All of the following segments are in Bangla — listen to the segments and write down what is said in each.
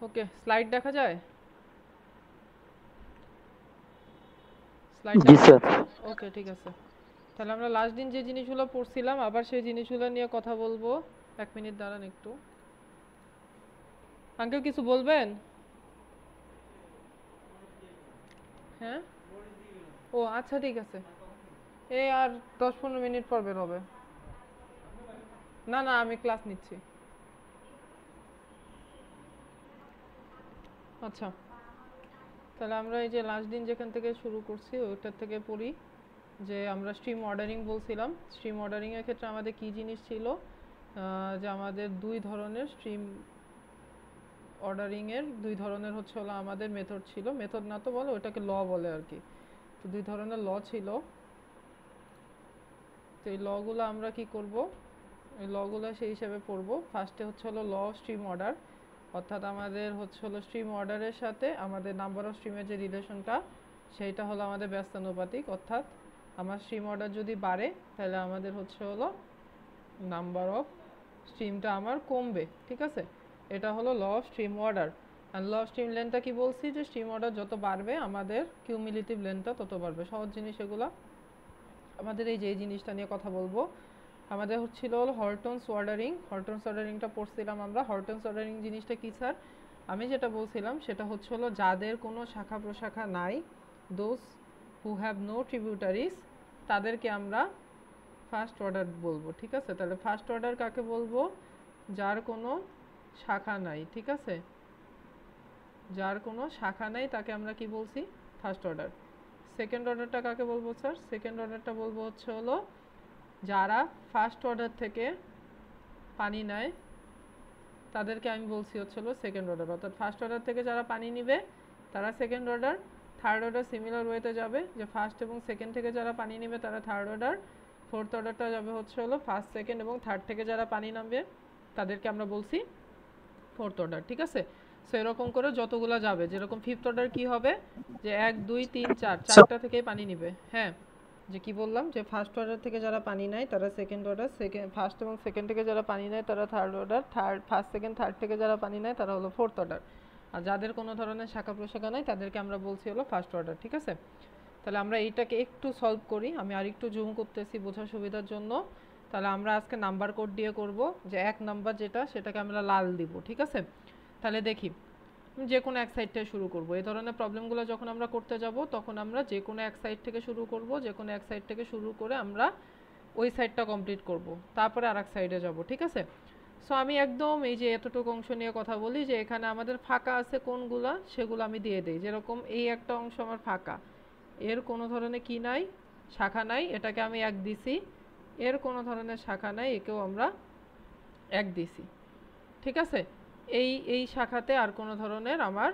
ওকে, স্লাইড দেখা যায়? স্লাইড জি দেখা স্যার। যাচ্ছে? ওকে, ঠিক আছে। তাহলে আমরা লাস্ট দিন যে জিনিসগুলো পড়ছিলাম আবার সেই জিনিসগুলো নিয়ে কথা বলবো। 1 মিনিট দাঁড়ান একটু। আঙ্কেল কিছু বলবেন? হ্যাঁ, ও আচ্ছা ঠিক আছে। এই আর 10-15 মিনিট পর বের হবে। না না, আমি ক্লাস নিচ্ছি। আচ্ছা, তাহলে আমরা এই যে লাস্ট দিন যেখান থেকে শুরু করছি ওইটার থেকে পড়ি। যে আমরা স্ট্রিম অর্ডারিং বলছিলাম। স্ট্রিম অর্ডারিং এর ক্ষেত্রে আমাদের কি জিনিস ছিল, যে আমাদের দুই ধরনের স্ট্রিম অর্ডারিং এর দুই ধরনের হচ্ছে হলো আমাদের মেথড ছিল। মেথড না তো বলে, ওটাকে ল বলে আর কি। তো দুই ধরনের ল ছিল। তো এই লগুলো আমরা কি করব, এই লগুলো সেই হিসেবে পড়বো। ফার্স্টে হচ্ছে হলো ল স্ট্রিম অর্ডার, অর্থাৎ আমাদের হচ্ছে হলো স্ট্রিম অর্ডারের সাথে আমাদের নাম্বার অফ স্ট্রিমের যে রিলেশনটা সেইটা হলো আমাদের ব্যস্তানুপাতিক। অর্থাৎ আমার স্ট্রিম অর্ডার যদি বাড়ে তাহলে আমাদের হচ্ছে হলো নাম্বার অফ স্ট্রিমটা আমার কমবে। ঠিক আছে, এটা হলো ল অফ স্ট্রিম অর্ডার। আর ল অফ স্ট্রিম লেন্থটা কি বলছি, যে স্ট্রিম অর্ডার যত বাড়বে আমাদের কিউমিলেটিভ লেন্থটা তত বাড়বে। সহজ জিনিস এগুলো। আমাদের এই যে এই জিনিসটা নিয়ে কথা বলবো, আমাদের হচ্ছিল হলো হরটনস অর্ডারিং। হরটনস অর্ডারিংটা পড়ছিলাম আমরা। হরটনস অর্ডারিং জিনিসটা কি স্যার? আমি যেটা বলছিলাম সেটা হচ্ছে হলো যাদের কোনো শাখা প্রশাখা নাই, those who have no tributaries, তাদেরকে আমরা ফার্স্ট অর্ডার বলবো। ঠিক আছে, তাহলে ফার্স্ট অর্ডার কাকে বলবো? যার কোনো শাখা নাই। ঠিক আছে, যার কোনো শাখা নাই তাকে আমরা কি বলছি? First order. সেকেন্ড অর্ডারটা কাকে বলবো স্যার? সেকেন্ড অর্ডারটা বলবো হচ্ছে হলো যারা ফার্স্ট অর্ডার থেকে পানি নেয় তাদেরকে আমি বলছি হচ্ছে হলো সেকেন্ড অর্ডার। অর্থাৎ ফার্স্ট অর্ডার থেকে যারা পানি নিবে তারা second order. Third order similar ওয়েতে যাবে, যে ফার্স্ট এবং সেকেন্ড থেকে যারা পানি নেবে তারা থার্ড অর্ডার। ফোর্থ অর্ডারটা যাবে হচ্ছে হলো ফার্স্ট সেকেন্ড এবং থার্ড থেকে যারা পানি নামবে তাদেরকে আমরা বলছি ফোর্থ অর্ডার। ঠিক আছে, সো এরকম করে যতগুলো যাবে, যেরকম ফিফথ অর্ডার কি হবে, যে 1 2 3 4 চারটা থেকেই পানি নিবে। হ্যাঁ, যে কি বললাম, যে ফার্স্ট অর্ডার থেকে যারা পানি নেয় তারা সেকেন্ড অর্ডার, সেকেন্ড ফার্স্ট এবং সেকেন্ড থেকে যারা পানি নেয় তারা third order, third first second third থেকে যারা পানি নেয় তারা হলো ফোর্থ অর্ডার। আর যাদের কোনো ধরনের শাখা প্রশাখা নাই তাদেরকে আমরা বলছি হলো ফার্স্ট অর্ডার। ঠিক আছে, তাহলে আমরা এইটাকে একটু সলভ করি। আমি আরেকটু জুম করতেছি বোঝার সুবিধার জন্য। তাহলে আমরা আজকে নাম্বার কোড দিয়ে করব, যে 1 নাম্বার যেটা সেটাকে আমরা লাল দিব। ঠিক আছে, তাহলে দেখি যে কোনো এক সাইড থেকে শুরু করব। এই ধরনের প্রবলেমগুলো যখন আমরা করতে যাব তখন আমরা যে কোনো এক সাইড থেকে শুরু করব, যে কোনো এক সাইড থেকে শুরু করে আমরা ওই সাইডটা কমপ্লিট করব, তারপরে আরেক সাইডে যাব। ঠিক আছে, সো আমি একদম এই যে এতটুকু অংশ নিয়ে কথা বলি, যে এখানে আমাদের ফাঁকা আছে কোনগুলা সেগুলো আমি দিয়ে দিই। যেরকম এই একটা অংশ আমার ফাঁকা, এর কোনো ধরনের কি নাই, শাখা নাই, এটাকে আমি 1 দিছি। এর কোনো ধরনের শাখা নাই, একেও আমরা 1 দিছি। ঠিক আছে, এই এই শাখাতে আর কোনো ধরনের আমার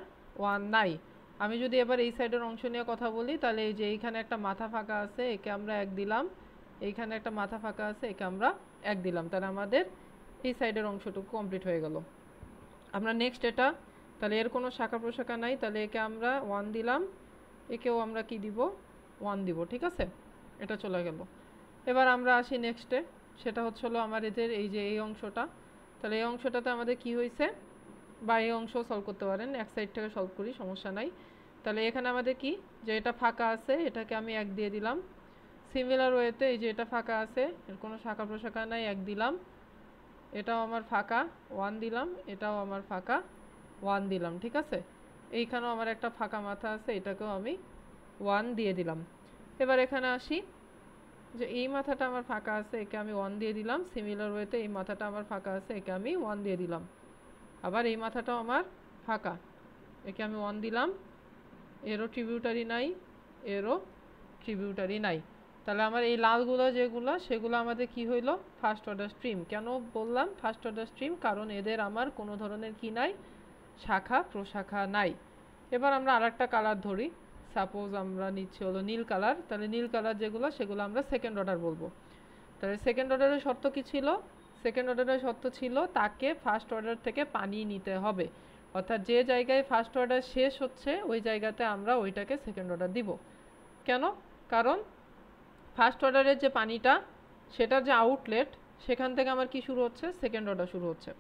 1 নাই। আমি যদি এবার এই সাইডের অংশ নিয়ে কথা বলি, তাহলে এই যে এইখানে একটা মাথা ফাঁকা আছে, একে আমরা 1 দিলাম। এইখানে একটা মাথা ফাঁকা আছে, একে আমরা 1 দিলাম। তাহলে আমাদের এই সাইডের অংশটুকু কমপ্লিট হয়ে গেল। আমরা নেক্সট এটা, তাহলে এর কোনো শাখা প্রশাখা নাই, তাহলে একে আমরা 1 দিলাম। একেও আমরা কি দিব? 1 দিব। ঠিক আছে, এটা চলে গেল। এবার আমরা আসি নেক্সটে, সেটা হচ্ছে হলো আমার এদের এই যে এই অংশটা। তাহলে এই অংশটাতে আমাদের কি হয়েছে, বা এই অংশ সলভ করতে পারেন, এক সাইড থেকে সলভ করি, সমস্যা নাই। তাহলে এখানে আমাদের কি, যে এটা ফাঁকা আছে এটাকে আমি 1 দিয়ে দিলাম। সিমিলার ওয়েতে এই যে এটা ফাঁকা আছে, এর কোনো শাখা প্রশাখা নাই, 1 দিলাম। এটাও আমার ফাঁকা, 1 দিলাম। এটাও আমার ফাঁকা, 1 দিলাম। ঠিক আছে, এইখানেও আমার একটা ফাঁকা মাথা আছে, এটাকেও আমি 1 দিয়ে দিলাম। এবার এখানে আসি, যে এই মাথাটা আমার ফাঁকা আছে, একে আমি 1 দিয়ে দিলাম। সিমিলার ওয়েতে এই মাথাটা আমার ফাঁকা আছে, একে আমি 1 দিয়ে দিলাম। আবার এই মাথাটাও আমার ফাঁকা, একে আমি 1 দিলাম। এরও ট্রিবিউটারি নাই, এরও ট্রিবিউটারি নাই। তাহলে আমার এই লালগুলো যেগুলো সেগুলো আমাদের কি হইলো? First order stream. কেন বললাম ফার্স্ট অর্ডার স্ট্রিম? কারণ এদের আমার কোনো ধরনের কি নাই, শাখা প্রশাখা নাই। এবার আমরা আরেকটা কালার ধরি, সাপোজ আমরা নিচ্ছি হলো নীল কালার। তাহলে নীল কালার যেগুলো সেগুলো আমরা সেকেন্ড অর্ডার বলবো। তাহলে সেকেন্ড অর্ডারের শর্ত কি ছিল? সেকেন্ড অর্ডারের শর্ত ছিল তাকে ফার্স্ট অর্ডার থেকে পানি নিতে হবে। অর্থাৎ যে জায়গায় ফার্স্ট অর্ডার শেষ হচ্ছে ওই জায়গাতে আমরা ওইটাকে সেকেন্ড অর্ডার দিব। কেন? কারণ ফার্স্ট অর্ডারের যে পানিটা সেটার যে আউটলেট সেখান থেকে আমার কি শুরু হচ্ছে? সেকেন্ড অর্ডার শুরু হচ্ছে।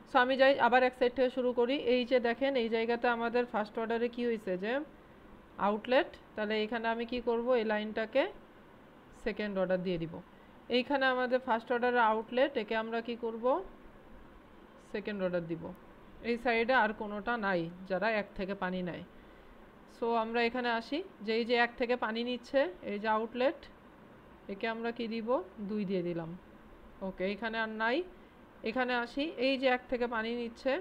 সো আমি যাই আবার এক সাইড থেকে শুরু করি। এই যে দেখেন এই জায়গাতে আমাদের ফার্স্ট অর্ডারে কি হয়েছে যে আউটলেট, তাহলে এখানে আমি কি করব, এই লাইনটাকে সেকেন্ড অর্ডার দিয়ে দিব। এইখানে আমাদের ফার্স্ট অর্ডারের আউটলেট, একে আমরা কি করব, সেকেন্ড অর্ডার দিব। এই সাইডে আর কোনোটা নাই যারা এক থেকে পানি নেয়। সো আমরা এখানে আসি, যে এই যে এক থেকে পানি নিচ্ছে এই যে আউটলেট, একে আমরা কি দিব, 2 দিয়ে দিলাম। ওকে, এখানে আর নাই। এখানে আসি, এই যে এক থেকে পানি নিচ্ছে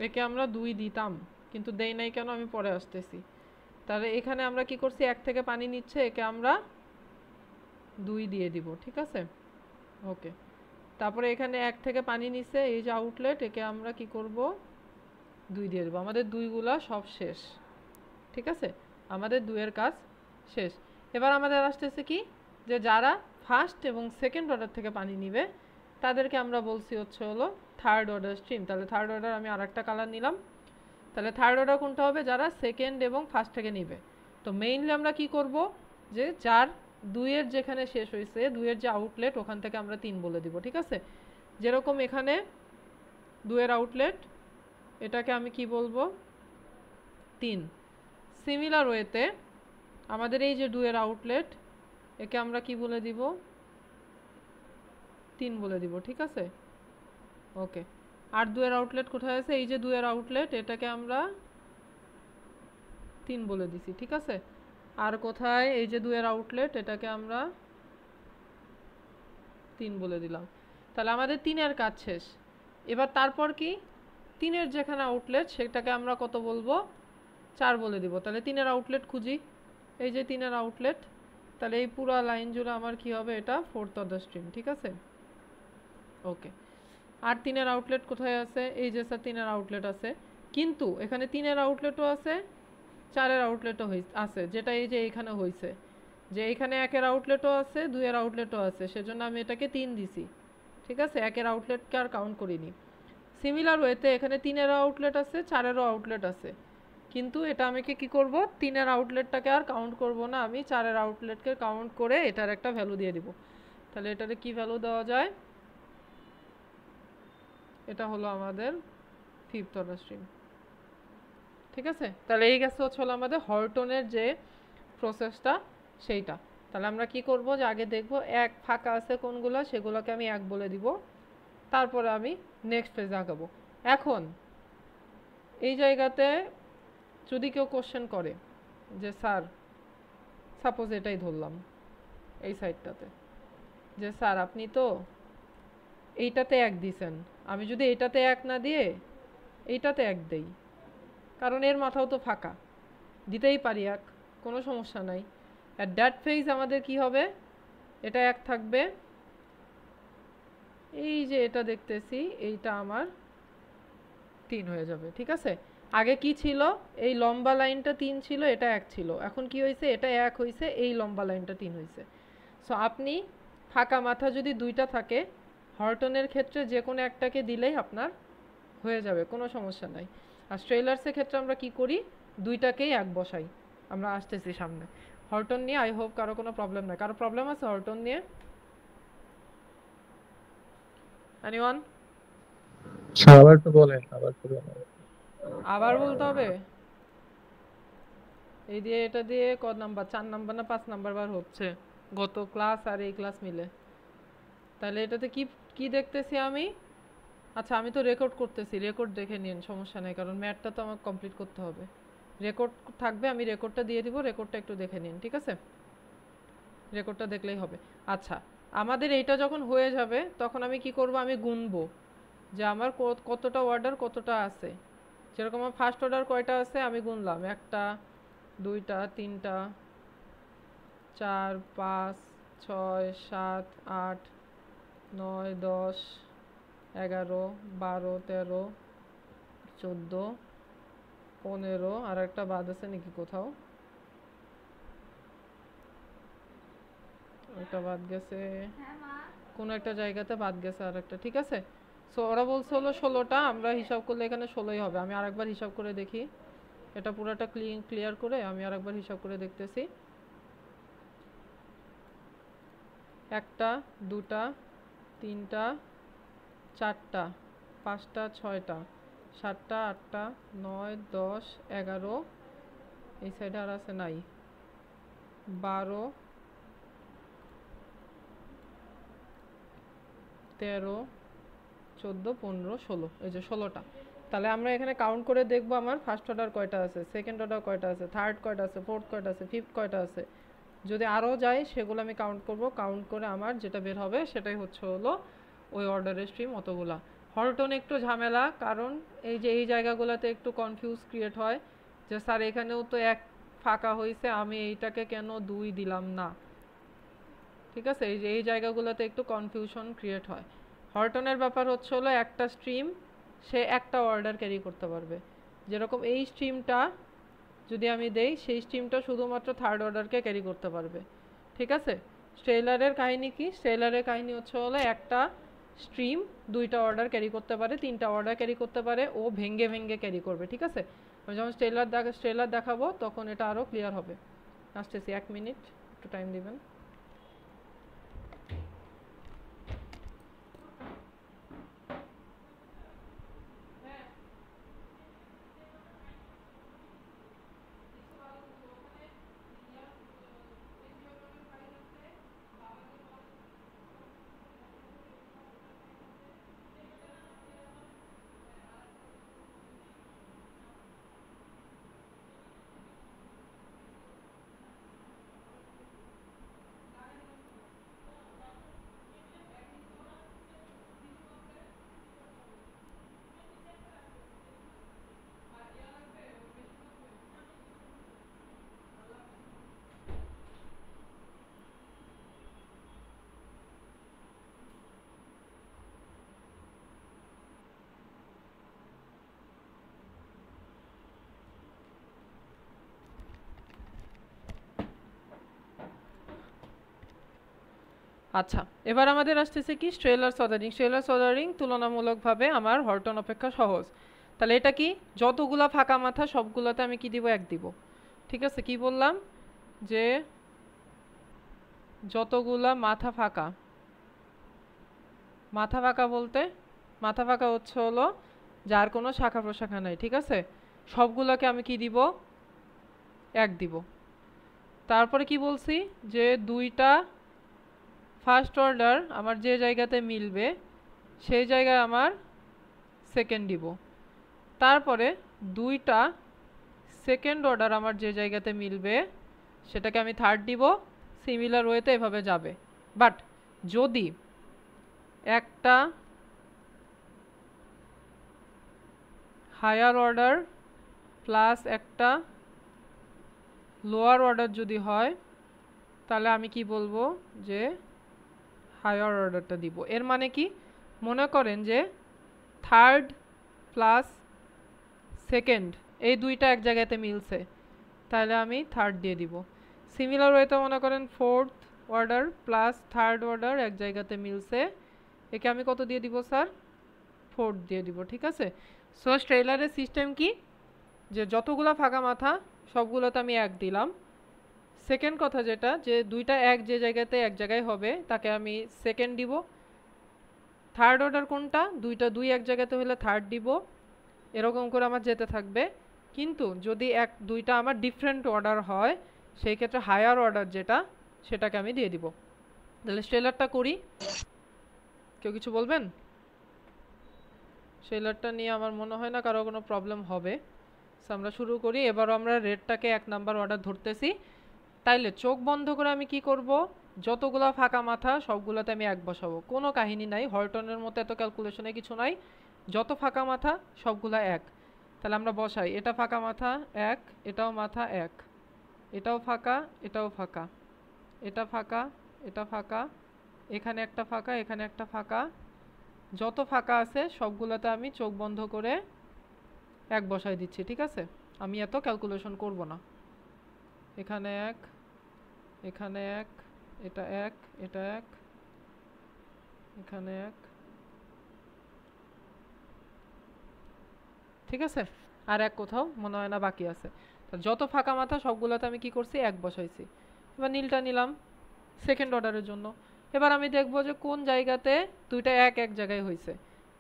একে আমরা 2 দিতাম, কিন্তু দেই নাই কেন, আমি পরে আসতেছি। তাহলে এখানে আমরা কি করছি, এক থেকে পানি নিচ্ছে একে আমরা 2 দিয়ে দিব, ঠিক আছে। ওকে, তারপরে এখানে এক থেকে পানি নিচ্ছে এই যে আউটলেট, একে আমরা কি করব, 2 দিয়ে দেবো। আমাদের 2গুলা সব শেষ, ঠিক আছে, আমাদের 2 এর কাজ শেষ। এবার আমাদের আসতেছে কি, যে যারা ফার্স্ট এবং সেকেন্ড অর্ডার থেকে পানি নিবে তাদেরকে আমরা বলছি হচ্ছে হলো থার্ড অর্ডার স্ট্রিম। তাহলে থার্ড অর্ডার আমি আরেকটা কালার নিলাম। তাহলে থার্ড অর্ডার কোনটা হবে, যারা সেকেন্ড এবং ফার্স্ট থেকে নিবে। তো মেইনলি আমরা কি করব, যে যার 2 এর যেখানে শেষ হয়েছে, 2 এর যে আউটলেট ওখান থেকে আমরা 3 বলে দিব, ঠিক আছে। যেরকম এখানে 2 এর আউটলেট, এটাকে আমি কি বলবো, 3। সিমিলার ওয়েতে আমাদের এই যে 2 এর আউটলেট, একে আমরা কি বলে দিব, 3 বলে দিব, ঠিক আছে। ওকে, আর 2 এর আউটলেট কোথায় আছে, এই যে 2 এর আউটলেট, এটাকে আমরা 3 বলে দিছি, ঠিক আছে। আর কোথায়, এই যে 2 এর আউটলেট, এটাকে আমরা 3 বলে দিলাম। তাহলে আমাদের 3 এর কাজ শেষ। এবার তারপর কি, 3 এর যেখানে আউটলেট সেটাকে আমরা কত বলবো, 4 বলে দিব। তাহলে 3 এর আউটলেট খুঁজি, এই যে 3 এর আউটলেট, তাহলে এই পুরো লাইন জুড়ে আমার কি হবে, এটা ফোর্থ অর্ডার স্ট্রিম, ঠিক আছে। ওকে, আর 3 এর আউটলেট কোথায় আছে, এই যে স্যার 3 এর আউটলেট আছে, কিন্তু এখানে 3 এর আউটলেটও আছে, 4 এর আউটলেটও আছে, যেটা এই যে এখানে হয়েছে, যে এখানে 1 এর আউটলেটও আছে, 2 এর আউটলেটও আছে, সেজন্য আমি এটাকে 3 দিছি, ঠিক আছে। 1 এর আউটলেটকে আর কাউন্ট করিনি। সিমিলার ওয়েতে এখানে 3 এর আউটলেট আছে, 4 এরও আউটলেট আছে, কিন্তু এটা আমি কি করব, 3 এর আউটলেটটাকে আর কাউন্ট করব না, আমি 4 এর আউটলেটকে কাউন্ট করে এটার একটা ভ্যালু দিয়ে দিব। তাহলে এটারে কি ভ্যালু দেওয়া যায়, এটা হলো আমাদের ফিফথ অর্ডার স্ট্রিম, ঠিক আছে। তাহলে এই গেছে হচ্ছে হলো আমাদের হর্টনের যে প্রসেসটা সেইটা। তাহলে আমরা কি করব, যে আগে দেখব এক ফাঁকা আছে কোনগুলো, সেগুলোকে আমি 1 বলে দিব, তারপরে আমি নেক্সট ফেজে আগাবো। এখন এই জায়গাতে যদি কেউ কোশ্চেন করে যে স্যার, সাপোজ এটাই ধরলাম এই সাইডটাতে, যে স্যার আপনি তো এইটাতে 1 দিছেন, আমি যদি এইটাতে 1 না দিয়ে এইটাতে 1 দেই, কারণ এর মাথাও তো ফাঁকা, দিতেই পারি 1, কোনো সমস্যা নাই। অ্যাট দ্যাট ফেজ আমাদের কি হবে, এটা 1 থাকবে, এই যে এটা দেখতেছি এইটা আমার 3 হয়ে যাবে, ঠিক আছে। আগে কি ছিল, এই লম্বা লাইনটা 3 ছিল, এটা 1 ছিল, এখন কি হয়েছে, এটা 1 হয়েছে, এই লম্বা লাইনটা 3 হয়েছে। সো আপনি ফাঁকা মাথা যদি 2টা থাকে, হর্টনের ক্ষেত্রে যে কোনো একটাকে দিলেই আপনার হয়ে যাবে, কোনো সমস্যা নাই। আর স্ট্রেলার্সের ক্ষেত্রে আমরা কি করি, 2টাকেই 1 বসাই। আমরা আসতেছি সামনে হর্টন নিয়ে, আই হোপ কারো কোনো প্রবলেম নাই। কারো প্রবলেম আছে হর্টন নিয়ে, এনিওয়ান? আবার তো বলেন, আবার তো বলেন। আবার বলতে হবে, এই দিয়ে এটা দিয়ে কত নাম্বার, 4 নাম্বার না 5 নাম্বার বার হচ্ছে গত ক্লাস আর এই ক্লাস মিলে। তাহলে এটাতে কি কি দেখতেছি আমি, আচ্ছা আমি তো রেকর্ড করতেছি, রেকর্ড দেখে নিন, সমস্যা নেই, কারণ ম্যাথটা তো আমার কমপ্লিট করতে হবে। রেকর্ড থাকবে, আমি রেকর্ডটা দিয়ে দিব, রেকর্ডটা একটু দেখে নিন, ঠিক আছে, রেকর্ডটা দেখলেই হবে। আচ্ছা, আমাদের এইটা যখন হয়ে যাবে তখন আমি কি করব, আমি গুনবো যে আমার কতটা অর্ডার কতটা আছে। যেরকম আমার ফার্স্ট অর্ডার কয়টা আছে আমি গুনলাম, 1টা 2টা 3টা 4 5 6 7 8 9 10 11 12 13 14 15, আর একটা বাদ আছে নাকি কোথাও, একটা বাদ গেছে, কোনো একটা জায়গাতে বাদ গেছে আর একটা, ঠিক আছে। সো ওরা বলছে হলো 16টা, আমরা হিসাব করলে এখানে 16ই হবে। আমি আরেকবার হিসাব করে দেখি, এটা পুরোটা ক্লিয়ার করে আমি আরেকবার হিসাব করে দেখতেছি। 1টা 2টা 3টা 4টা 5টা 6টা 7টা 8টা 9 10 11 এই সাইডে আর আছে নাই 12 13 14 15 16 এই যে 16টা। তাহলে আমরা এখানে কাউন্ট করে দেখব আমার ফার্স্ট অর্ডার কয়টা আছে, সেকেন্ড অর্ডার কয়টা আছে, থার্ড কয়টা আছে, ফোর্থ কয়টা আছে, ফিফথ কয়টা আছে। যদি আরও যায় সেগুলো আমি কাউন্ট করব, কাউন্ট করে আমার যেটা বের হবে সেটাই হলো ওই অর্ডারের স্ট্রিম অতগুলা। হলটন একটু ঝামেলা, কারণ এই যে এই জায়গাগুলোতে একটু কনফিউজ ক্রিয়েট হয় যে স্যার এখানেও তো এক ফাঁকা হয়েছে, আমি এইটাকে কেন 2 দিলাম না। ঠিক আছে, এই যে এই জায়গাগুলোতে একটু কনফিউশন ক্রিয়েট হয়। হলটনের ব্যাপার হলো একটা স্ট্রিম সে একটা অর্ডার ক্যারি করতে পারবে। যেরকম এই স্ট্রিমটা যদি আমি দেই, সেই স্ট্রিমটা শুধুমাত্র থার্ড অর্ডারকে ক্যারি করতে পারবে। ঠিক আছে, স্টেলারের কাহিনী কি? স্টেলারের কাহিনী হলো একটা স্ট্রিম 2টা অর্ডার ক্যারি করতে পারে, 3টা অর্ডার ক্যারি করতে পারে, ও ভেঙ্গে ভেঙ্গে ক্যারি করবে। ঠিক আছে, আমি যখন স্টেলার দেখাবো তখন এটা আরও ক্লিয়ার হবে। আসতেছি, 1 মিনিট একটু টাইম দিবেন। আচ্ছা, এবার আমাদের আসতেছে কি স্ট্রেলার্স অর্ডারিং। স্ট্রেলার্স অর্ডারিং তুলনামূলকভাবে আমার হলটন অপেক্ষা সহজ। তাহলে এটা কি, যতগুলা ফাঁকা মাথা সবগুলোতে আমি কি দিব? 1 দিব। ঠিক আছে, কি বললাম যে যতগুলা মাথা ফাঁকা, মাথা ফাঁকা বলতে মাথা ফাঁকা হলো যার কোনো শাখা প্রশাখা নাই। ঠিক আছে, সবগুলোকে আমি কি দিব? 1 দিব। তারপরে কি বলছি যে 2টা ফার্স্ট অর্ডার আমার যে জায়গাতে মিলবে সেই জায়গায় আমার সেকেন্ড দিব। তারপরে 2টা সেকেন্ড অর্ডার আমার যে জায়গাতে মিলবে সেটাকে আমি থার্ড দিব। সিমিলার ওয়েতে এভাবে যাবে। বাট যদি একটা হায়ার অর্ডার প্লাস একটা লোয়ার অর্ডার যদি হয়, তাহলে আমি কি বলবো যে হায়ার অর্ডারটা দিব। এর মানে কি, মনে করেন যে থার্ড প্লাস সেকেন্ড এই 2টা এক জায়গাতে মিলছে, তাহলে আমি থার্ড দিয়ে দিব। সিমিলার ওয়েতে মনে করেন fourth order plus third order এক জায়গাতে মিলছে, একে আমি কত দিয়ে দিব স্যার? 4 দিয়ে দিব। ঠিক আছে, সো স্ট্রেলারের সিস্টেম কি, যে যতগুলো ফাঁকা মাথা সবগুলোতে আমি 1 দিলাম। সেকেন্ড কথা যেটা, যে 2টা যে জায়গাতে এক জায়গায় হবে তাকে আমি সেকেন্ড দিব। থার্ড অর্ডার কোনটা? 2টা 2 এক জায়গাতে হলে থার্ড দিব। এরকম করে আমার যেতে থাকবে। কিন্তু যদি 2টা আমার ডিফারেন্ট অর্ডার হয়, সেই ক্ষেত্রে হায়ার অর্ডার যেটা সেটাকে আমি দিয়ে দিব। তাহলে স্ট্রেলারটা করি, কেউ কিছু বলবেন? স্ট্রেলারটা নিয়ে আমার মনে হয় না কারো কোনো প্রবলেম হবে। সো আমরা শুরু করি। এবারও আমরা রেডটাকে 1 নাম্বার অর্ডার ধরতেছি। তাইলে চোখ বন্ধ করে আমি কি করব? যতগুলা ফাঁকা মাথা সবগুলোতে আমি 1 বসাবো। কোনো কাহিনী নাই, হলটনের মতো এত ক্যালকুলেশনে কিছু নাই। যত ফাঁকা মাথা সবগুলা 1। তাহলে আমরা বসাই, এটা ফাঁকা মাথা 1, এটাও মাথা 1, এটাও ফাঁকা, এটাও ফাঁকা, এটা ফাঁকা, এটা ফাঁকা, এখানে একটা ফাঁকা, এখানে একটা ফাঁকা। যত ফাঁকা আছে সবগুলোতে আমি চোখ বন্ধ করে 1 বসাই দিচ্ছি। ঠিক আছে, আমি এত ক্যালকুলেশন করব না। এখানে 1, এখানে 1, এটা 1, এটা 1, এখানে 1। ঠিক আছে, আর 1 কোথাও মনে হয় না বাকি আছে। যত ফাঁকা মাথা সবগুলোতে আমি কি করছি? 1 বসাইছি। এবার নীলটা নিলাম সেকেন্ড অর্ডারের জন্য। এবার আমি দেখব যে কোন জায়গাতে 2টা এক জায়গায় হয়েছে।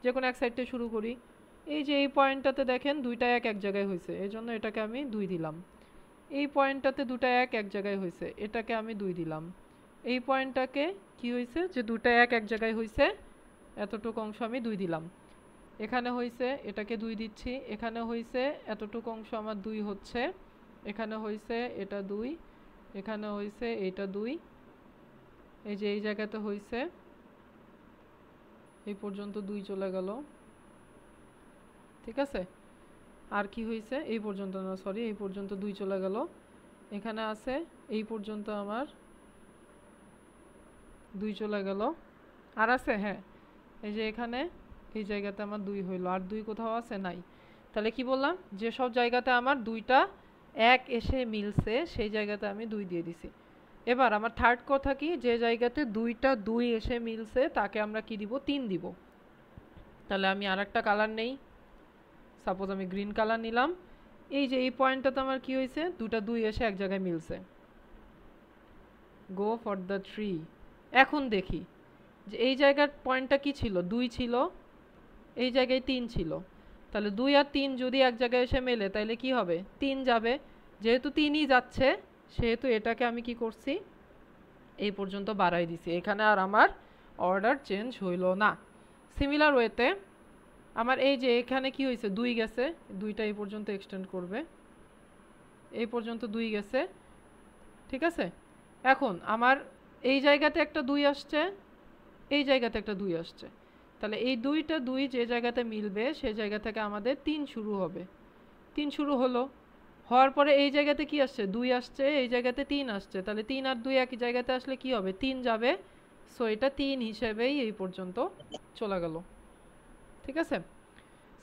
যে কোনো এক সাইড থেকে শুরু করি। এই যে এই পয়েন্টটাতে দেখেন দুইটা এক এক জায়গায় হয়েছে, এই জন্য এটাকে আমি 2 দিলাম। এই পয়েন্টটাতে দুটা এক এক জায়গায় হয়েছে, এটাকে আমি 2 দিলাম। এই পয়েন্টটাকে কি হয়েছে যে দুটা এক এক জায়গায় হয়েছে, এতটুকু অংশ আমি 2 দিলাম। এখানে হয়েছে, এটাকে 2 দিচ্ছি। এখানে হয়েছে, এতটুকু অংশ আমার 2 হচ্ছে। এখানে হয়েছে, এটা 2। এখানে হয়েছে, এটা 2। এই যে এই জায়গাতে হয়েছে, এই পর্যন্ত 2 চলে গেল। ঠিক আছে, আর কি হয়েছে, এই পর্যন্ত না, সরি, এই পর্যন্ত 2 চলে গেল। এখানে আছে, এই পর্যন্ত আমার 2 চলে গেল। আর আছে, হ্যাঁ, এই যে এখানে এই জায়গাতে আমার 2 হইল, আর 2 কোথাও আছে, নাই। তাহলে কি বললাম, যে সব জায়গাতে আমার 2টা এক এসে মিলছে সেই জায়গাতে আমি 2 দিয়ে দিছি। এবার আমার থার্ড কথা কি, যে জায়গাতে 2টা 2 এসে মিলছে তাকে আমরা কি দিব, 3 দিব। তাহলে আমি আরেকটা কালার নেই, সাপোজ আমি গ্রিন কালার নিলাম। এই যে এই পয়েন্টটাতে আমার কি হয়েছে, 2টা 2 এসে এক জায়গায় মিলছে। Go for the tree. এখন দেখি যে এই জায়গার পয়েন্টটা কি ছিল, 2 ছিল, এই জায়গায় 3 ছিল। তাহলে 2 আর 3 যদি এক জায়গায় এসে মেলে তাহলে কি হবে, 3 যাবে। যেহেতু 3ই যাচ্ছে সেহেতু এটাকে আমি কি করছি, এই পর্যন্ত বাড়াই দিছি। এখানে আর আমার অর্ডার চেঞ্জ হইল না। সিমিলার ওয়েতে আমার এই যে এখানে কি হয়েছে, 2 গেছে, 2টা এই পর্যন্ত এক্সটেন্ড করবে, এই পর্যন্ত 2 গেছে। ঠিক আছে, এখন আমার এই জায়গাতে একটা 2 আসছে, এই জায়গাতে একটা 2 আসছে। তাহলে এই 2টা 2 যে জায়গাতে মিলবে সেই জায়গা থেকে আমাদের 3 শুরু হবে। 3 শুরু হলো, হওয়ার পরে এই জায়গাতে কি আসছে, 2 আসছে, এই জায়গাতে 3 আসছে। তাহলে 3 আর 2 একই জায়গাতে আসলে কি হবে, 3 যাবে। সো এটা 3 হিসেবেই এই পর্যন্ত চলে গেল। ঠিক আছে,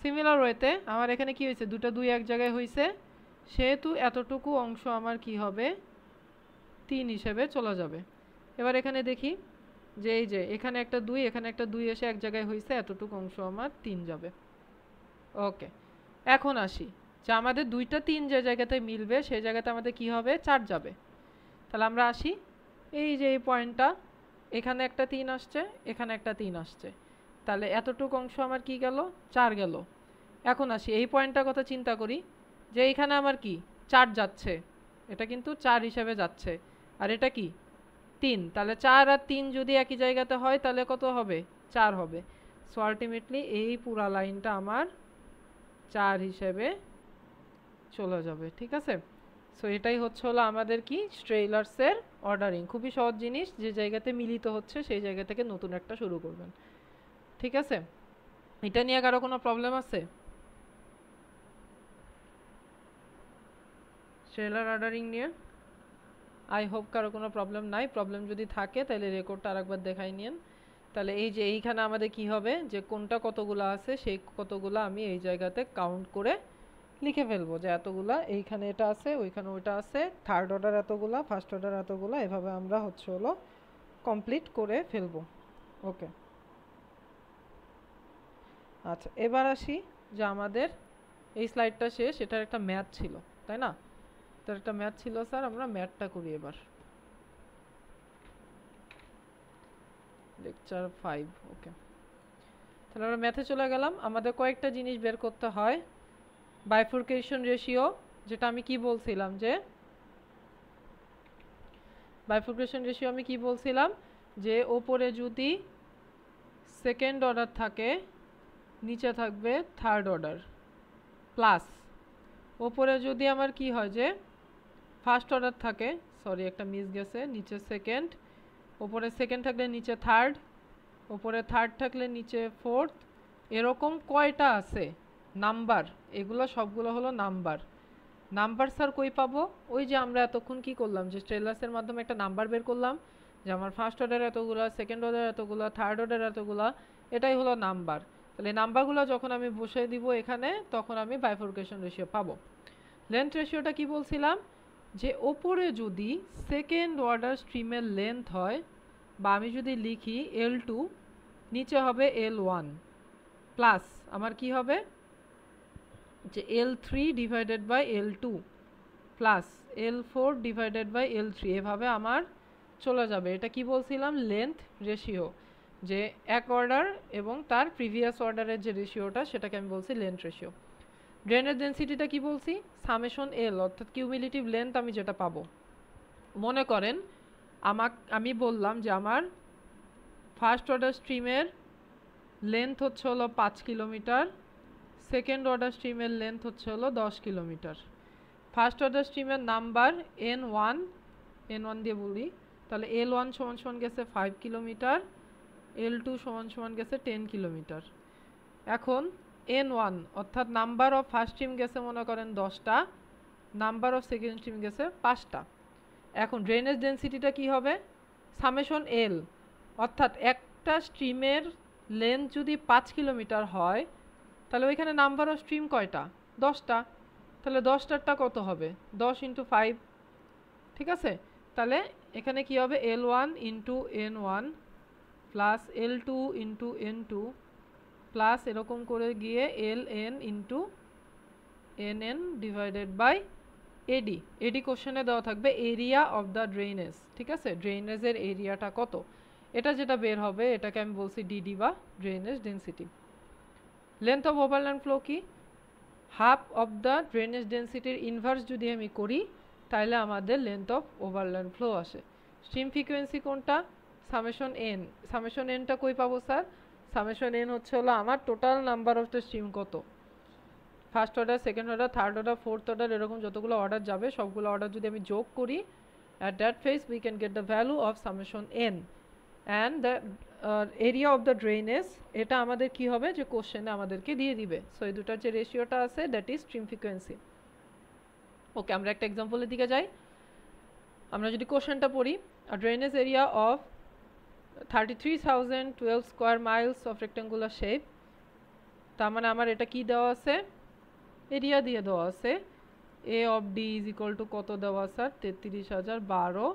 সিমিলার ওয়েতে আমার এখানে কি হয়েছে, 2টা 2 এক জায়গায় হয়েছে, সেহেতু এতটুকু অংশ আমার কি হবে, 3 হিসেবে চলে যাবে। এবার এখানে দেখি যে এই যে এখানে একটা 2, এখানে একটা 2 এসে এক জায়গায় হয়েছে, এতটুকু অংশ আমার 3 যাবে। ওকে, এখন আসি যে আমাদের 2টা 3 যে জায়গাতে মিলবে সেই জায়গাতে আমাদের কি হবে, 4 যাবে। তাহলে আমরা আসি, এই যে এই পয়েন্টটা, এখানে একটা 3 আসছে, এখানে একটা 3 আসছে। তাহলে এতটুকু অংশ আমার কি গেল, 4 গেল। এখন আসি এই পয়েন্টটার কথা চিন্তা করি, যে এইখানে আমার কি 4 যাচ্ছে, এটা কিন্তু 4 হিসেবে যাচ্ছে, আর এটা কি 3। তাহলে 4 আর 3 যদি একই জায়গাতে হয় তাহলে কত হবে, 4 হবে। সো আলটিমেটলি এই পুরা লাইনটা আমার 4 হিসেবে চলে যাবে। ঠিক আছে, সো এটাই হচ্ছে হলো আমাদের কি স্ট্রেইলার্সের অর্ডারিং। খুবই সহজ জিনিস, যে জায়গাতে মিলিত হচ্ছে সেই জায়গা থেকে নতুন একটা শুরু করবেন। ঠিক আছে, এটা নিয়ে কারো কোনো প্রবলেম আছে? স্ট্রেইলার অর্ডারিং নিয়ে আই হোপ কারো কোনো প্রবলেম নাই। প্রবলেম যদি থাকে তাহলে রেকর্ডটা আরেকবার দেখাই নিন। তাহলে এই যে এইখানে আমাদের কি হবে, যে কোনটা কতগুলো আছে সেই কতগুলো আমি এই জায়গাতে কাউন্ট করে লিখে ফেলবো, যে এতগুলা এইখানে এটা আছে, ওইখানে ওইটা আছে, থার্ড অর্ডার এতগুলা, ফার্স্ট অর্ডার এতগুলা, এভাবে আমরা হচ্ছে হলো কমপ্লিট করে ফেলবো। ওকে, আচ্ছা এবার আসি যে আমাদের এই স্লাইডটা শেষ, এটার একটা ম্যাথ ছিল তাই না, এটার একটা ম্যাথ ছিল স্যার, আমরা ম্যাথটা করি এবার। লেকচার 5। ওকে, তাহলে আমরা ম্যাথে চলে গেলাম। আমাদের কয়েকটা জিনিস বের করতে হয়। বাইফুরকেশন রেশিও, যেটা আমি কি বলছিলাম, যে বাইফুরকেশন রেশিও আমি কি বলছিলাম, যে ওপরে যদি সেকেন্ড অর্ডার থাকে নিচে থাকবে থার্ড অর্ডার, প্লাস ওপরে যদি আমার কি হয় যে ফার্স্ট অর্ডার থাকে, সরি একটা মিস গেছে, নিচে সেকেন্ড, ওপরে সেকেন্ড থাকলে নিচে থার্ড, ওপরে থার্ড থাকলে নিচে ফোর্থ, এরকম কয়টা আছে নাম্বার, এগুলো সবগুলো হলো নাম্বার। নাম্বার স্যার কই পাবো, ওই যে আমরা এতক্ষণ কি করলাম, যে স্ট্রেলার্সের মাধ্যমে একটা নাম্বার বের করলাম, যে আমার ফার্স্ট অর্ডার এতগুলা, সেকেন্ড অর্ডার এতগুলা, থার্ড অর্ডার এতগুলা, এটাই হলো নাম্বার। তাহলে নাম্বারগুলো যখন আমি বসিয়ে দিব এখানে, তখন আমি বাইফোরকেশন রেশিও পাবো। লেন্থ রেশিওটা কি বলছিলাম, যে ওপরে যদি সেকেন্ড অর্ডার স্ট্রিমের লেন্থ হয়, বা আমি যদি লিখি L2, নিচে হবে L1, প্লাস আমার কি হবে, যে L3 divided by L2 plus L4 divided by L3, এভাবে আমার চলে যাবে। এটা কি বলছিলাম, লেন্থ রেশিও। যে এক অর্ডার এবং তার প্রিভিয়াস অর্ডারের যে রেশিওটা সেটাকে আমি বলছি লেন্থ রেশিও। ড্রেনের ডেন্সিটিটা কি বলছি? সামেশন এল, অর্থাৎ কিউমিলেটিভ লেন্থ আমি যেটা পাবো। মনে করেন আমি বললাম যে আমার ফার্স্ট অর্ডার স্ট্রিমের লেন্থ হচ্ছে হলো 5 কিলোমিটার, সেকেন্ড অর্ডার স্ট্রিমের লেন্থ হচ্ছে হলো 10 কিলোমিটার। ফার্স্ট অর্ডার স্ট্রিমের নাম্বার N1 দিয়ে বলি, তাহলে L1 সমান সমান গেছে 5 কিলোমিটার, L2 সমান সমান গেছে 10 কিলোমিটার। এখন N1 অর্থাৎ নাম্বার অফ ফার্স্ট স্ট্রিম গেছে মনে করেন 10টা, নাম্বার অফ সেকেন্ড স্ট্রিম গেছে 5টা। এখন ড্রেনেজ ডেন্সিটিটা কি হবে? সামেশন এল, অর্থাৎ একটা স্ট্রিমের লেন্থ যদি 5 কিলোমিটার হয় তাহলে ওইখানে নাম্বার অফ স্ট্রিম কয়টা? 10টা। তাহলে 10টারটা কত হবে? 10 × 5, ঠিক আছে? তাহলে এখানে কি হবে? L1 × N1 plus L2 × N2 plus এরকম করে গিয়ে Ln × Nn divided by AD. AD কোশ্চেনে দেওয়া থাকবে এরিয়া অফ দ্য ড্রেনেজ, ঠিক আছে? ড্রেনেজের এরিয়াটা কত, এটা যেটা বের হবে এটাকে আমি বলছি ডিডি বা drainage density. Length of overland flow কি? হাফ অফ দ্য ড্রেনেজ ডেন্সিটির ইনভার্স যদি আমি করি তাহলে আমাদের লেন্থ অফ ওভারল্যান্ড ফ্লো আসে। স্ট্রিম ফ্রিকোয়েন্সি কোনটা? Summation N. সামেশন এনটা কই পাবো স্যার? সামেশন এন হচ্ছে হলো আমার total number of the stream কত, first order, second order, third order, fourth order, এরকম যতগুলো অর্ডার যাবে সবগুলো অর্ডার যদি আমি যোগ করি, at that phase we can get the value of summation n and the area of the drainage, এটা আমাদের কি হবে যে কোশ্চেনে আমাদেরকে দিয়ে দিবে। সো এই দুটার যে রেশিওটা আছে দ্যাট ইজ স্ট্রিম ফ্রিকোয়েন্সি। ওকে, আমরা একটা এক্সাম্পলের দিকে যাই। আমরা যদি কোশ্চেনটা পড়ি, a drainage area of 33,012 square Miles of rectangular shape, তার মানে আমার এটা কি দেওয়া আছে? এরিয়া দিয়ে দেওয়া আছে। A of D is equal to কত দেওয়া স্যার? 33,012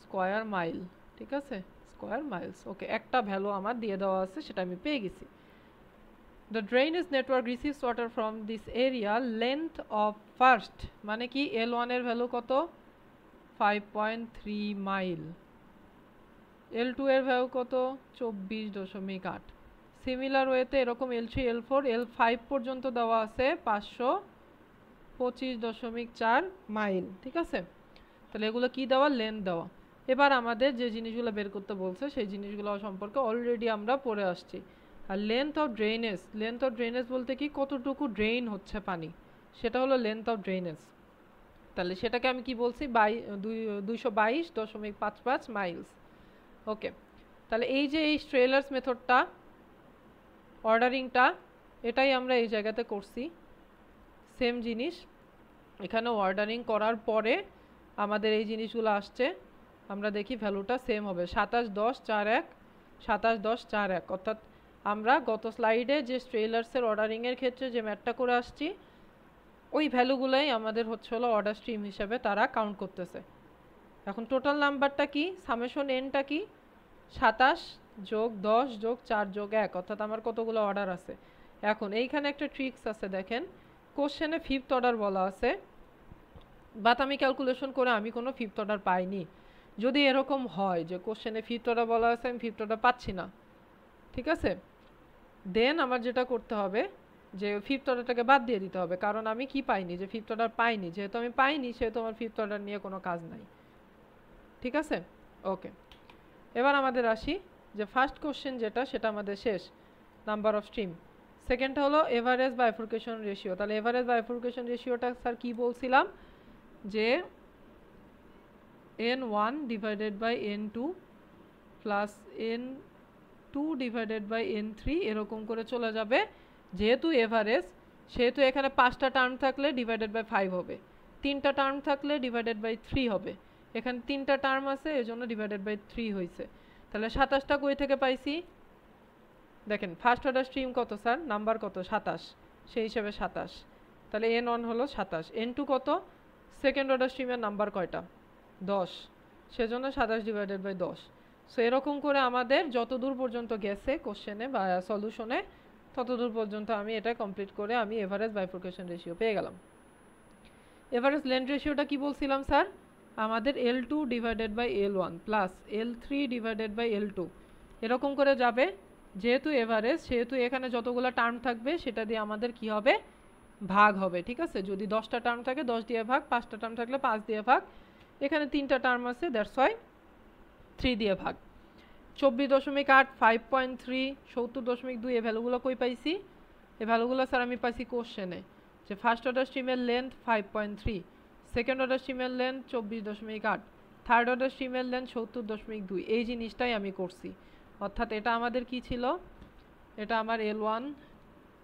স্কোয়ার মাইল, ঠিক আছে? Square Miles. ওকে, একটা ভ্যালু আমার দিয়ে দেওয়া আছে, সেটা আমি পেয়ে গেছি। The drainage network receives water from this area, length of first মানে কি L1 এর ভ্যালু কত? 5.3 মাইল। L2 এর ভ্যালু কত? 24.8। সিমিলার ওয়েতে এরকম L3, L4, L5 পর্যন্ত দেওয়া আছে 525.4 মাইল, ঠিক আছে? তাহলে এগুলো কি দেওয়া? লেন্থ দেওয়া। এবার আমাদের যে জিনিসগুলো বের করতে বলছে সেই জিনিসগুলো সম্পর্কে অলরেডি আমরা পড়ে আসছি। আর লেন্থ অফ ড্রেনেজ বলতে কি? কতটুকু ড্রেন হচ্ছে পানি, সেটা হলো লেন্থ অফ ড্রেনেজ। তাহলে সেটাকে আমি কি বলছি? 222.55 মাইলস। ওকে, তাহলে এই যে এই স্ট্রেলার্স মেথডটা, অর্ডারিংটা, এটাই আমরা এই জায়গাতে করছি। সেম জিনিস এখানে অর্ডারিং করার পরে আমাদের এই জিনিসগুলো আসছে, আমরা দেখি ভ্যালুটা সেম হবে 27.1041, 27.1041। অর্থাৎ আমরা গত স্লাইডে যে স্ট্রেলার্সের অর্ডারিংয়ের ক্ষেত্রে যে ম্যাথটা করে আসছি ওই ভ্যালুগুলোই আমাদের হচ্ছে হলো অর্ডার স্ট্রিম হিসাবে তারা কাউন্ট করতেছে। এখন টোটাল নাম্বারটা কি? সামেশন এনটা কি? 27 যোগ 10 যোগ 4 যোগ 1, অর্থাৎ আমার কতগুলো অর্ডার আছে। এখন এইখানে একটা ট্রিক্স আছে, দেখেন কোশ্চেনে ফিফথ অর্ডার বলা আছে, বাট আমি ক্যালকুলেশন করে আমি কোনো ফিফথ অর্ডার পাইনি। যদি এরকম হয় যে কোশ্চেনে ফিফথ অর্ডার বলা আছে, আমি ফিফথ অর্ডার পাচ্ছি না, ঠিক আছে, দেন আমার যেটা করতে হবে যে ফিফথ অর্ডারটাকে বাদ দিয়ে দিতে হবে, কারণ আমি কি পাইনি? যে ফিফথ অর্ডার পাইনি, যেহেতু আমি পাইনি সেহেতু আমার ফিফথ অর্ডার নিয়ে কোনো কাজ নাই, ঠিক আছে? ওকে, এবার আমাদের আসি যে ফার্স্ট কোশ্চেন যেটা, সেটা আমাদের শেষ, নাম্বার অফ স্ট্রিম। সেকেন্ডটা হলো এভারেজ বাইফুরকেশন রেশিও। তাহলে এভারেজ বাইফুরকেশন রেশিওটা স্যার কি বলছিলাম? যে N1 divided by N2 plus N2 divided by N3 এরকম করে চলে যাবে। যেহেতু এভারেজ সেহেতু এখানে 5টা টার্ম থাকলে ডিভাইডেড বাই 5 হবে, 3টা টার্ম থাকলে ডিভাইডেড বাই 3 হবে। এখানে 3টা টার্ম আছে এজন্য ডিভাইডেড বাই 3 হয়েছে। তাহলে 27টা কই থেকে পাইছি? দেখেন ফার্স্ট অর্ডার স্ট্রিম কত স্যার? নাম্বার কত? 27, সেই হিসেবে 27। তাহলে N1 হলো 27। N2 কত? সেকেন্ড অর্ডার স্ট্রিমের নাম্বার কয়টা? 10, সেজন্য 27 ডিভাইডেড বাই 10। সো এরকম করে আমাদের যত দূর পর্যন্ত গেছে কোশ্চেনে বা সলিউশনে তত দূর পর্যন্ত আমি এটা কমপ্লিট করে আমি এভারেজ বাইফুরকেশন রেশিও পেয়ে গেলাম। এভারেজ লেন্থ রেশিওটা কি বলছিলাম স্যার? আমাদের L2 divided by L1 plus L3 divided by L2, এরকম করে যাবে। যেহেতু এভারেজ সেহেতু এখানে যতগুলো টার্ম থাকবে সেটা দিয়ে আমাদের কি হবে, ভাগ হবে। ঠিক আছে, যদি 10টা টার্ম থাকে 10 দিয়ে ভাগ, 5টা টার্ম থাকলে 5 দিয়ে ভাগ, এখানে 3টা টার্ম আছে দ্যাটস ওয়াই 3 দিয়ে ভাগ। 24.8, 5.3, 70.2 এই ভ্যালুগুলো কই পাইছি? এই ভ্যালুগুলো স্যার আমি পাইছি কোশ্চেনে, যে ফার্স্ট অর্ডার স্ট্রিমের লেন্থ 5.3, সেকেন্ড অর্ডার স্ট্রিমের লেন্থ 24.8, থার্ড অর্ডার স্ট্রিমের লেন্থ 70.2। এই জিনিসটাই আমি করছি। অর্থাৎ এটা আমাদের কি ছিল, এটা আমার L1,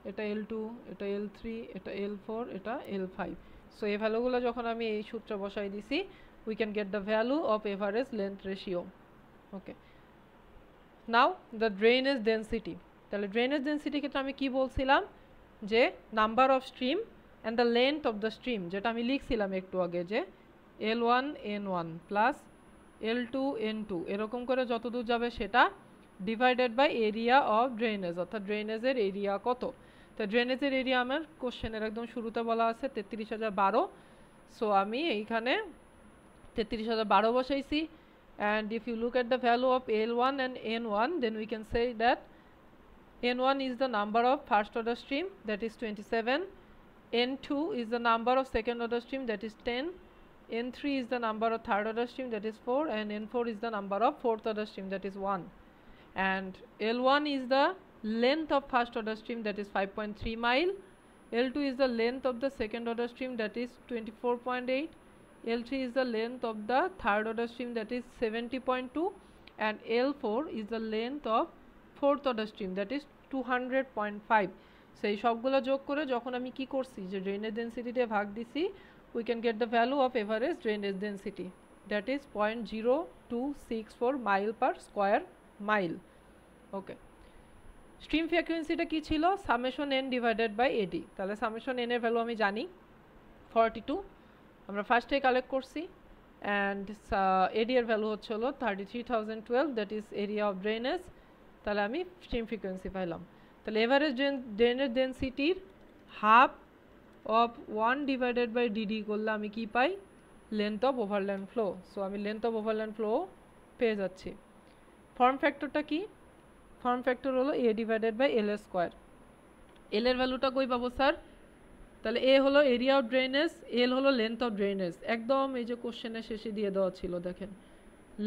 এটা L2, এটা L3, এটা L4, এটা L5। সো এই ভ্যালুগুলো যখন আমি এই সূত্রে বসাই দিছি, we can get the value of average length ratio. Okay, now the drainage density. তাহলে ড্রেনেজ ডেন্সিটি ক্ষেত্রে আমি কি বলছিলাম, যে number of stream and the length of the stream, যেটা আমি লিখছিলাম একটু আগে, যে L1 N1 plus L2 N2 এরকম করে যতদূর যাবে সেটা divided by area of drainage, অর্থাৎ ড্রেনেজের এরিয়া কত। তো ড্রেনেজের এরিয়া আমার কোশ্চেনের একদম শুরুতে বলা আছে 33,012। সো আমি এইখানে 33,012 বসাইছি। And if you look at the value of L1 and N1, then we can say that N1 is the number of first order stream, that is 27. N2 is the number of second order stream, that is 10. N3 is the number of third order stream, that is 4. And N4 is the number of fourth order stream, that is 1. And L1 is the length of first order stream, that is 5.3 mile. L2 is the length of the second order stream, that is 24.8. L3 is the length of the third order stream, that is 70.2. And L4 is the length of fourth order stream, that is 200.5. সেই সবগুলো যোগ করে যখন আমি কি করছি, যে ড্রেনেজ ডেন্সিটি দিয়ে ভাগ দিছি, we can get the value of average drainage density, that is 0.0264 mile per square mile. Okay, stream ফ্রিকোয়েন্সিটা কি ছিল, summation n divided by AD. তাহলে সামেশন n এর ভ্যালু আমি জানি 42, আমরা ফার্স্টে কালেক্ট করছি। অ্যান্ড এডি এর ভ্যালু হচ্ছে হলো 33,012, that is area of drainage. তাহলে আমি স্ট্রিম ফ্রিকোয়েন্সি পাইলাম। তাহলে এভারেজ ড্রেনেজ ডেন্সিটির half of 1 divided by DD করলে আমি কি পাই, length of overland flow. So আমি লেন্থ অফ ওভারল্যান্ড ফ্লো পেয়ে যাচ্ছি। ফর্ম ফ্যাক্টরটা কি, ফর্ম ফ্যাক্টর হলো A divided by L square. L এর ভ্যালুটা কই পাবো স্যার, তাহলে এ হলো এরিয়া অফ ড্রেনেজ, এল হলো লেন্থ অফ ড্রেনেজ, একদম এই যে কোশ্চেনের শেষে দিয়ে দেওয়া ছিল দেখেন,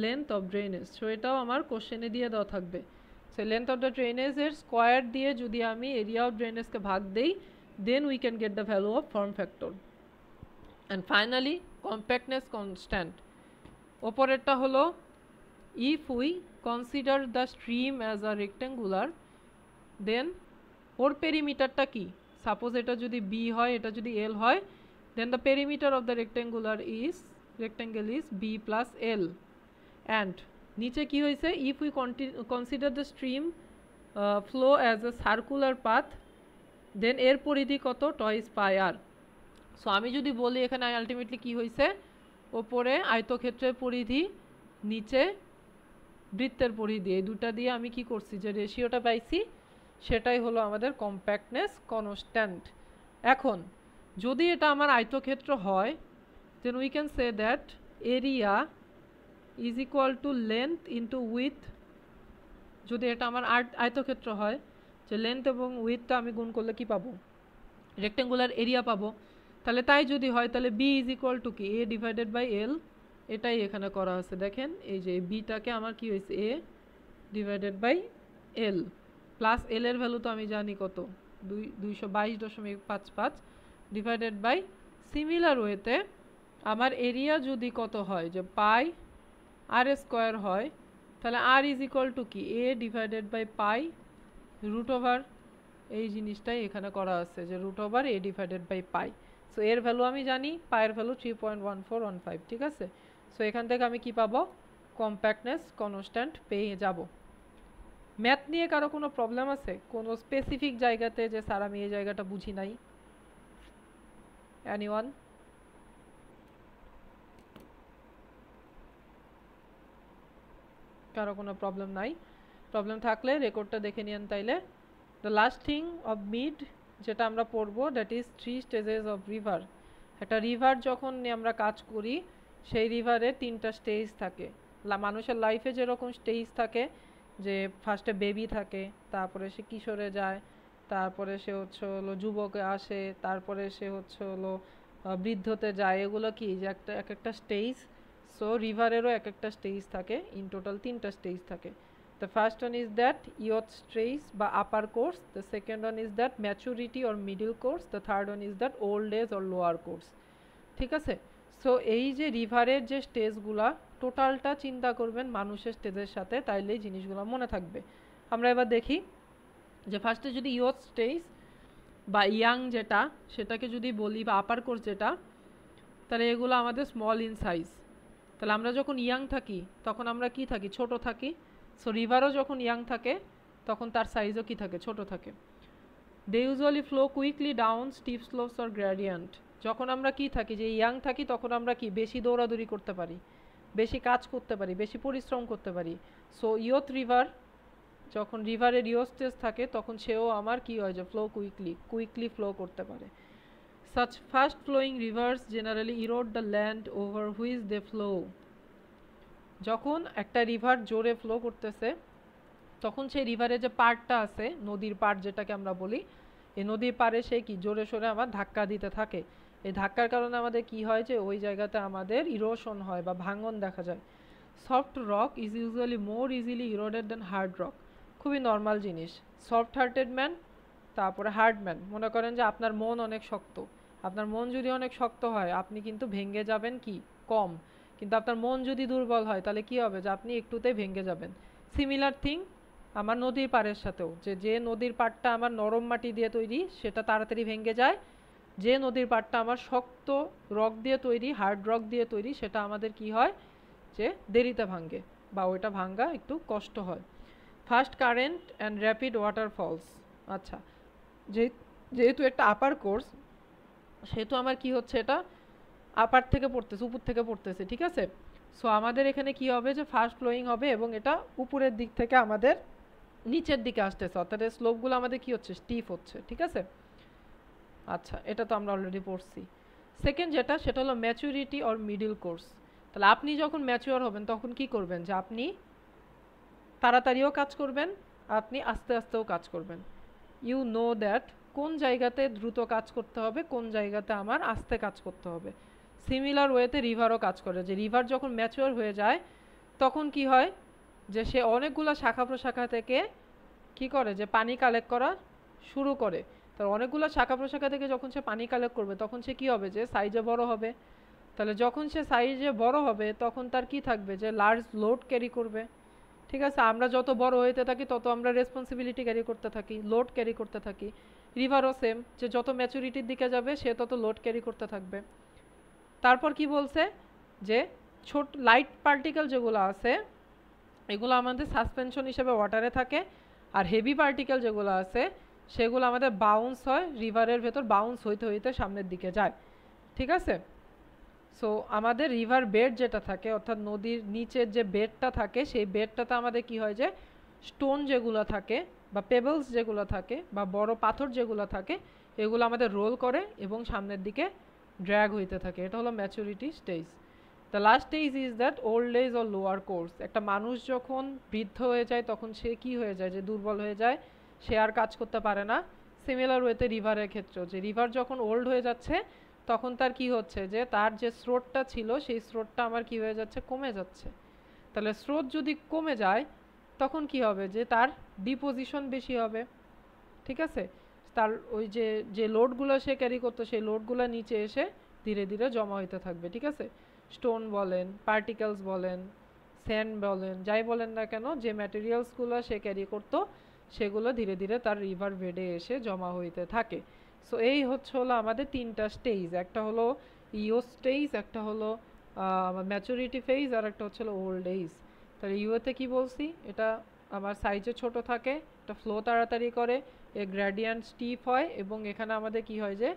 লেন্থ অফ ড্রেনেজ। সো এটাও আমার কোশ্চেনে দিয়ে দেওয়া থাকবে। সো লেন্থ অফ দ্য ড্রেনেজের স্কোয়ার দিয়ে যদি আমি এরিয়া অফ ড্রেনেজকে ভাগ দেই, then we can get the value of form factor. And finally compactness constant, ওপরেরটা হলো if we consider the stream as a rectangular, then ওর পেরিমিটারটা কি, সাপোজ এটা যদি বি হয়, এটা যদি এল হয়, then the perimeter of the rectangle is B plus L. And নিচে কি হয়েছে, if we consider the stream flow as a circular path, then এর পরিধি কত, টয়েস পাই আর। সো আমি যদি বলি এখানে আলটিমেটলি কি হয়েছে, ওপরে আয়তক্ষেত্রের পরিধি, নিচে বৃত্তের পরিধি, এই দুটা দিয়ে আমি কি করছি, যে রেশিওটা পাইছি, সেটাই হলো আমাদের কম্প্যাক্টনেস কনস্ট্যান্ট। এখন যদি এটা আমার আয়তক্ষেত্র হয়, then we can say that area is equal to length into width. যদি এটা আমার আয়তক্ষেত্র হয়, যে লেন্থ এবং উইথটা আমি গুণ করলে কি পাবো, রেক্টেঙ্গুলার এরিয়া পাবো। তাহলে তাই যদি হয়, তাহলে বি ইজ ইকুয়াল টু কি, এ ডিভাইডেড বাই এল, এটাই এখানে করা আছে। দেখেন এই যে বিটাকে আমার কি হয়েছে, এ divided by L, plus L এর ভ্যালু তো আমি জানি কত, 222.55 ডিভাইডেড বাই, সিমিলার ওয়েতে আমার এরিয়া যদি কত হয়, যে পাই আর স্কোয়ার হয়, তাহলে আর ইজ ইকুয়াল টু কি, A divided by pi root over, এই জিনিসটাই এখানে করা আছে, যে root over A divided by pi. So এর ভ্যালু আমি জানি, পায়ের ভ্যালু 3.1415, ঠিক আছে। সো এখান থেকে আমি কি পাবো, কম্প্যাক্টনেস কনস্ট্যান্ট পেয়ে যাব। ম্যাথ নিয়ে কারো কোনো প্রবলেম আছে, কোনো স্পেসিফিক জায়গাতে, যে স্যার আমি এই জায়গাটা বুঝি নাই, এনিওয়ান? কারো কোনো প্রবলেম নাই? প্রবলেম থাকলে রেকর্ডটা দেখে নিন তাইলে। The last thing of mid যেটা আমরা পড়বো, that is 3 stages of river. একটা রিভার যখন আমরা কাজ করি, সেই রিভারে 3টা স্টেজ থাকে। মানুষের লাইফে যেরকম স্টেজ থাকে, যে ফার্স্টে বেবি থাকে, তারপরে সে কিশোরে যায়, তারপরে সে হচ্ছে হলো যুবকে আসে, তারপরে সে হচ্ছে হলো বৃদ্ধতে যায়। এগুলো কি যে একটা এক একটা স্টেজ। সো রিভারেরও এক একটা স্টেজ থাকে, ইন টোটাল 3টা স্টেজ থাকে। The first one is that youth stage বা upper course, the second one is that maturity or middle course, the third one is that old age or lower course। ঠিক আছে? সো এই যে রিভারের যে স্টেজগুলা টোটালটা চিন্তা করবেন মানুষের স্টেজের সাথে, তাইলে এই জিনিসগুলো মনে থাকবে। আমরা এবার দেখি যে ফার্স্টে যদি ইয়থ স্টেজ বা ইয়াং যেটা সেটাকে যদি বলি বা আপার কোর্স যেটা, তাহলে এগুলো আমাদের স্মল ইন সাইজ। তাহলে আমরা যখন ইয়াং থাকি তখন আমরা কি থাকি? ছোট থাকি। সো রিভারও যখন ইয়াং থাকে তখন তার সাইজও কি থাকে? ছোট থাকে। They usually flow quickly down steep slopes or gradient. যখন আমরা কি থাকি, যে ইয়াং থাকি, তখন আমরা কি বেশি দৌড়াদৌড়ি করতে পারি, বেশি কাজ করতে পারি, বেশি পরিশ্রম করতে পারি। সো ইয়থ রিভার, যখন রিভারের ইয়থ স্টেজ থাকে তখন সেও আমার কি হয় যে ফ্লো কুইকলি ফ্লো করতে পারে। Such fast flowing rivers generally erode the land over which they flow। যখন একটা রিভার জোরে ফ্লো করতেছে তখন সেই রিভারের যে পাড়টা আছে, নদীর পাড় যেটাকে আমরা বলি, এই নদীর পাড়ে সে কি জোরে সোরে আমার ধাক্কা দিতে থাকে। এই ধাক্কার কারণে আমাদের কি হয় যে ওই জায়গাতে আমাদের ইরোশন হয় বা ভাঙন দেখা যায়। Soft rock is usually more easily eroded than hard rock. খুবই নর্মাল জিনিস। সফট হার্টেড ম্যান, তারপরে হার্ড ম্যান। মনে করেন যে আপনার মন অনেক শক্ত, আপনার মন যদি অনেক শক্ত হয় আপনি কিন্তু ভেঙে যাবেন কি কম, কিন্তু আপনার মন যদি দুর্বল হয় তাহলে কি হবে যে আপনি একটুতেই ভেঙে যাবেন। সিমিলার থিং আমার নদীর পাড়ের সাথেও, যে নদীর পাড়টা আমার নরম মাটি দিয়ে তৈরি সেটা তাড়াতাড়ি ভেঙে যায়, যে নদীর পাড়টা আমার শক্ত রক দিয়ে তৈরি, হার্ড রক দিয়ে তৈরি, সেটা আমাদের কি হয় যে দেরিতে ভাঙে বা ওইটা ভাঙা একটু কষ্ট হয়। Fast current and rapid waterfalls. আচ্ছা, যেহেতু একটা আপার কোর্স সেহেতু আমার কি হচ্ছে, এটা আপার থেকে পড়তেছে, উপর থেকে পড়তেছে, ঠিক আছে? সো আমাদের এখানে কি হবে যে ফাস্ট ফ্লোয়িং হবে এবং এটা উপরের দিক থেকে আমাদের নিচের দিকে আসতেছে, অর্থাৎ এই স্লোপগুলো আমাদের কি হচ্ছে? স্টিফ হচ্ছে, ঠিক আছে? আচ্ছা, এটা তো আমরা অলরেডি পড়ছি। সেকেন্ড যেটা, সেটা হলো ম্যাচুরিটি অর মিডল কোর্স। তাহলে আপনি যখন ম্যাচিওর হবেন তখন কি করবেন? যে আপনি তাড়াতাড়িও কাজ করবেন, আপনি আস্তে আস্তেও কাজ করবেন। ইউ নো দ্যাট কোন জায়গাতে দ্রুত কাজ করতে হবে, কোন জায়গাতে আমার আস্তে কাজ করতে হবে। সিমিলার ওয়েতে রিভারও কাজ করে, যে রিভার যখন ম্যাচিওর হয়ে যায় তখন কি হয় যে সে অনেকগুলো শাখা প্রশাখা থেকে কি করে, যে পানি কালেক্ট করা শুরু করে। তার অনেকগুলো শাখা প্রশাখা থেকে যখন সে পানি কালেক্ট করবে তখন সে কি হবে, যে সাইজে বড় হবে। তাহলে যখন সে সাইজে বড় হবে তখন তার কি থাকবে, যে লার্জ লোড ক্যারি করবে, ঠিক আছে? আমরা যত বড় হইতে থাকি তত আমরা রেসপন্সিবিলিটি ক্যারি করতে থাকি, লোড ক্যারি করতে থাকি। রিভারও সেম, যে যত ম্যাচুরিটির দিকে যাবে সে তত লোড ক্যারি করতে থাকবে। তারপর কি বলছে, যে ছোট লাইট পার্টিকেল যেগুলো আছে এগুলো আমাদের সাসপেনশন হিসেবে ওয়াটারে থাকে, আর হেভি পার্টিকেল যেগুলো আছে সেগুলো আমাদের বাউন্স হয়, রিভারের ভেতর বাউন্স হইতে হইতে সামনের দিকে যায়, ঠিক আছে? সো আমাদের রিভার বেড যেটা থাকে, অর্থাৎ নদীর নিচের যে বেডটা থাকে, সেই বেডটাতে আমাদের কি হয়, যে স্টোন যেগুলো থাকে বা পেবলস যেগুলো থাকে বা বড় পাথর যেগুলো থাকে এগুলো আমাদের রোল করে এবং সামনের দিকে ড্র্যাগ হইতে থাকে। এটা হলো maturity stage. The last stage is that old age or lower course. একটা মানুষ যখন বৃদ্ধ হয়ে যায় তখন সে কি হয়ে যায়, যে দুর্বল হয়ে যায়, সে আর কাজ করতে পারে না। সিমিলার ওয়েতে রিভারের ক্ষেত্রেও, যে রিভার যখন ওল্ড হয়ে যাচ্ছে তখন তার কি হচ্ছে, যে তার যে স্রোতটা ছিল সেই স্রোতটা আমার কি হয়ে যাচ্ছে, কমে যাচ্ছে। তাহলে স্রোত যদি কমে যায় তখন কি হবে, যে তার ডিপোজিশন বেশি হবে, ঠিক আছে? তার ওই যে লোডগুলো সে ক্যারি করতো সেই লোডগুলো নিচে এসে ধীরে ধীরে জমা হইতে থাকবে, ঠিক আছে? স্টোন বলেন, পার্টিকেলস বলেন, স্যান্ড বলেন, যাই বলেন না কেন, যে ম্যাটেরিয়ালসগুলো সে ক্যারি করতো সেগুলো ধীরে ধীরে তার রিভার বেডে এসে জমা হইতে থাকে। সো এই হচ্ছে হলো আমাদের 3টা স্টেজ, একটা হলো ইও স্টেজ, একটা হলো ম্যাচুরিটি ফেজ, আর একটা হচ্ছে হলো ওল্ড এজ। তাহলে ইউতে কি বলছি, এটা আমার সাইজে ছোট থাকে, এটা ফ্লো তাড়াতাড়ি করে, এ গ্রেডিয়েন্ট স্টিপ হয় এবং এখানে আমাদের কি হয়, যে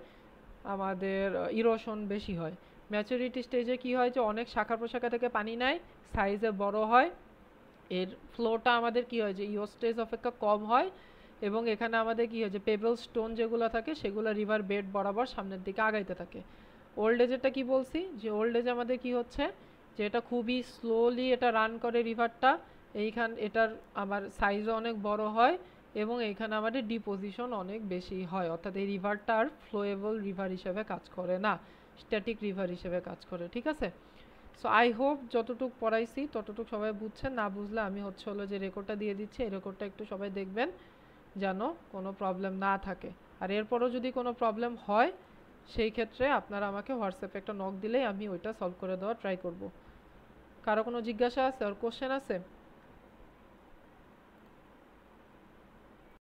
আমাদের ইরোশন বেশি হয়। ম্যাচুরিটি স্টেজে কি হয়, যে অনেক শাখা প্রশাখা থেকে পানি নেয়, সাইজে বড় হয়, এর ফ্লোটা আমাদের কি হয়, যে ইও স্টেজ অপেক্ষা কম হয় এবং এখানে আমাদের কি হয়, যে পেবল স্টোন যেগুলো থাকে সেগুলো রিভার বেড বরাবর সামনের দিকে আগাইতে থাকে। ওল্ড এজেরটা কি বলছি, যে ওল্ড এজ আমাদের কি হচ্ছে, যে এটা খুবই স্লোলি এটা রান করে রিভারটা, এটার আমার সাইজও অনেক বড় হয় এবং এইখানে আমাদের ডিপোজিশন অনেক বেশি হয়, অর্থাৎ এই রিভারটা আর ফ্লোয়েবল রিভার হিসেবে কাজ করে না, স্ট্যাটিক রিভার হিসেবে কাজ করে। ঠিক আছে, সো আই হোপ যতটুকু পড়াইছি ততটুকু সবাই বুঝছেন। না বুঝলে আমি হলো যে রেকর্ডটা দিয়ে দিচ্ছি, এই রেকর্ডটা একটু সবাই দেখবেন যেন কোনো প্রবলেম না থাকে। আর এরপরও যদি কোনো প্রবলেম হয় সেই ক্ষেত্রে আপনারা আমাকে হোয়াটসঅ্যাপে একটা নক দিলেই আমি ওইটা সলভ করে দেওয়ার ট্রাই করব। কারো কোনো জিজ্ঞাসা আছে আর কোশ্চেন আছে?